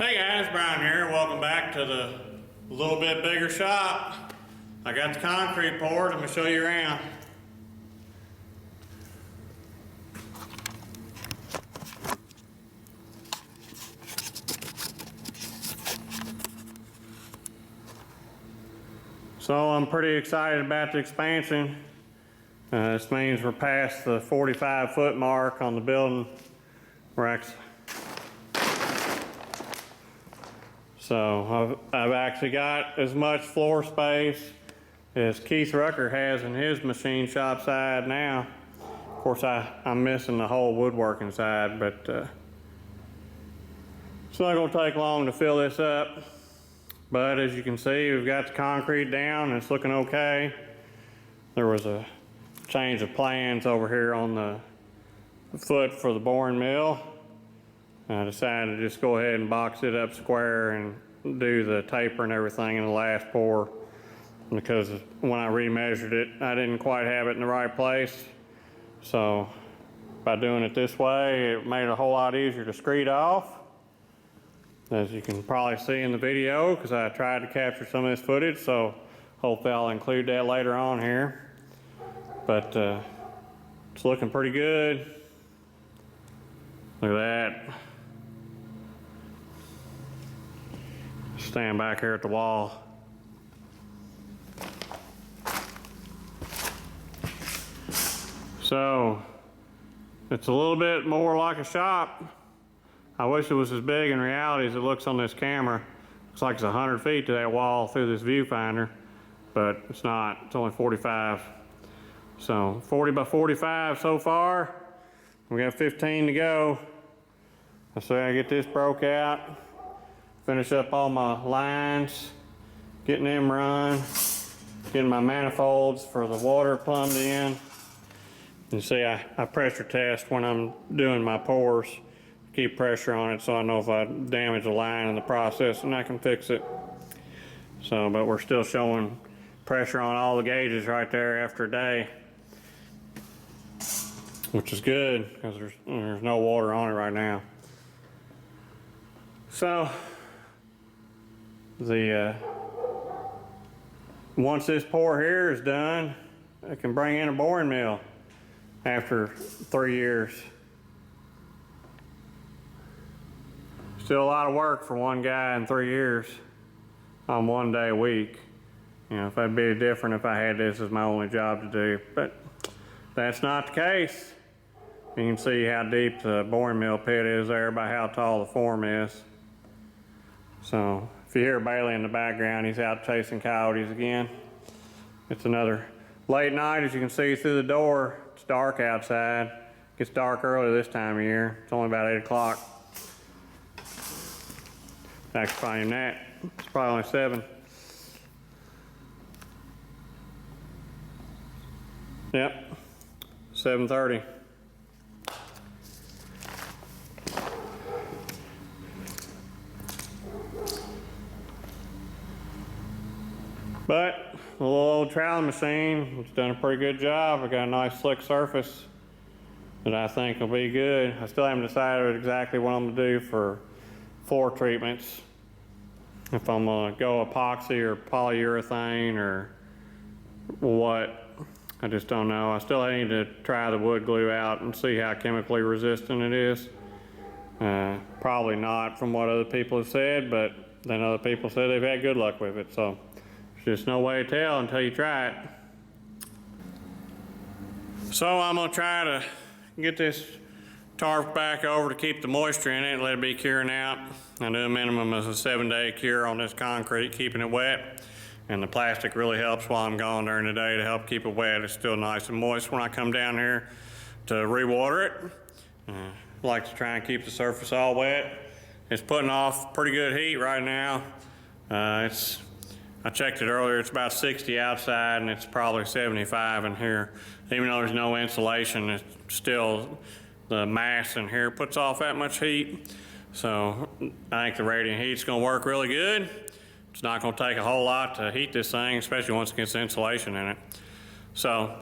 Hey guys, Brian here. Welcome back to the little bit bigger shop. I got the concrete poured. I'm going to show you around. So I'm pretty excited about the expansion. This means we're past the 45-foot mark on the building. So I've actually got as much floor space as Keith Rucker has in his machine shop side now. Of course, I'm missing the whole woodworking side, but it's not going to take long to fill this up. But as you can see, we've got the concrete down and it's looking okay. There was a change of plans over here on the foot for the boring mill. I decided to just go ahead and box it up square and do the taper and everything in the last pour, because when I remeasured it, I didn't quite have it in the right place. So by doing it this way, it made it a whole lot easier to screed off. As you can probably see in the video, because I tried to capture some of this footage, so hopefully I'll include that later on here. But it's looking pretty good. Look at that. Stand back here at the wall. So it's a little bit more like a shop. I wish it was as big in reality as it looks on this camera. Looks like it's 100 feet to that wall through this viewfinder, but it's not. It's only 45. So 40 by 45 so far. We got 15 to go. So I get this broke out, finish up all my lines, getting them run, getting my manifolds for the water plumbed in. You see, I pressure test when I'm doing my pours, keep pressure on it so I know if I damage a line in the process and I can fix it. So, but we're still showing pressure on all the gauges right there after a day, which is good because there's no water on it right now. So once this pour here is done, I can bring in a boring mill after 3 years. Still a lot of work for one guy in 3 years on 1 day a week. You know, if that'd be different if I had this as my only job to do, but that's not the case. You can see how deep the boring mill pit is there by how tall the form is. So if you hear Bailey in the background, he's out chasing coyotes again. It's another late night. As you can see through the door, it's dark outside. It gets dark early this time of year. It's only about 8 o'clock. Actually, probably even that. It's probably only 7. Yep, 7:30. But the little old troweling machine, it's done a pretty good job. I got a nice slick surface that I think will be good. I still haven't decided exactly what I'm gonna do for floor treatments. If I'm gonna go epoxy or polyurethane or what, I just don't know. I still need to try the wood glue out and see how chemically resistant it is. Probably not from what other people have said, but then other people said they've had good luck with it. So there's just no way to tell until you try it. So I'm gonna try to get this tarp back over to keep the moisture in it and let it be curing out. I do a minimum of a 7-day cure on this concrete, keeping it wet. And the plastic really helps while I'm gone during the day to help keep it wet. It's still nice and moist when I come down here to rewater it. I like to try and keep the surface all wet. It's putting off pretty good heat right now. I checked it earlier, it's about 60 outside and it's probably 75 in here. Even though there's no insulation, it's still, the mass in here puts off that much heat. So I think the radiant heat's gonna work really good. It's not gonna take a whole lot to heat this thing, especially once it gets insulation in it. So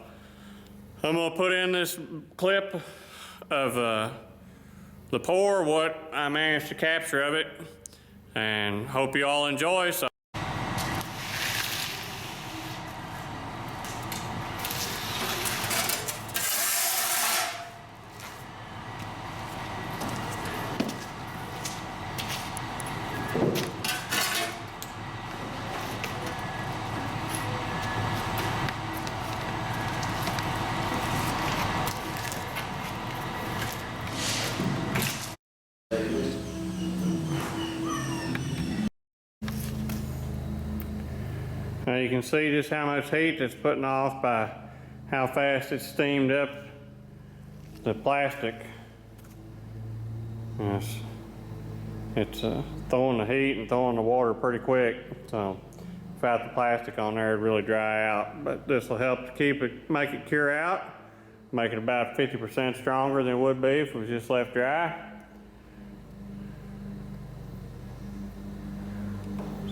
I'm gonna put in this clip of the pour, what I managed to capture of it, and hope you all enjoy. So now you can see just how much heat it's putting off by how fast it's steamed up the plastic. Yes, it's throwing the heat and throwing the water pretty quick. So without the plastic on there, it'd really dry out. But this will help to keep it, make it cure out, make it about 50% stronger than it would be if it was just left dry.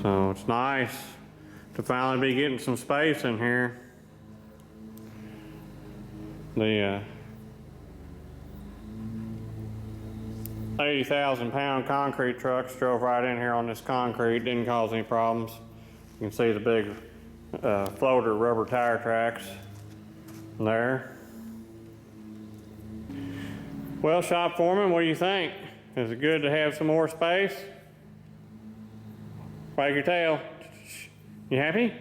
So it's nice to finally be getting some space in here. The 80,000 pound concrete trucks drove right in here on this concrete, didn't cause any problems. You can see the big floater rubber tire tracks there. Well, shop foreman, what do you think? Is it good to have some more space? Wag your tail. You happy?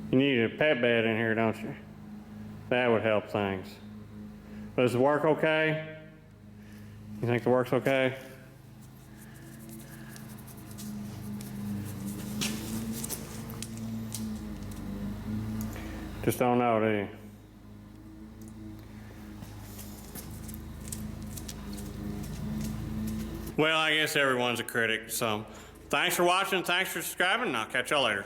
You need a pet bed in here, don't you? That would help things. Does the work okay? You think the work's okay? Just don't know, do you? Well, I guess everyone's a critic, so thanks for watching, thanks for subscribing, and I'll catch y'all later.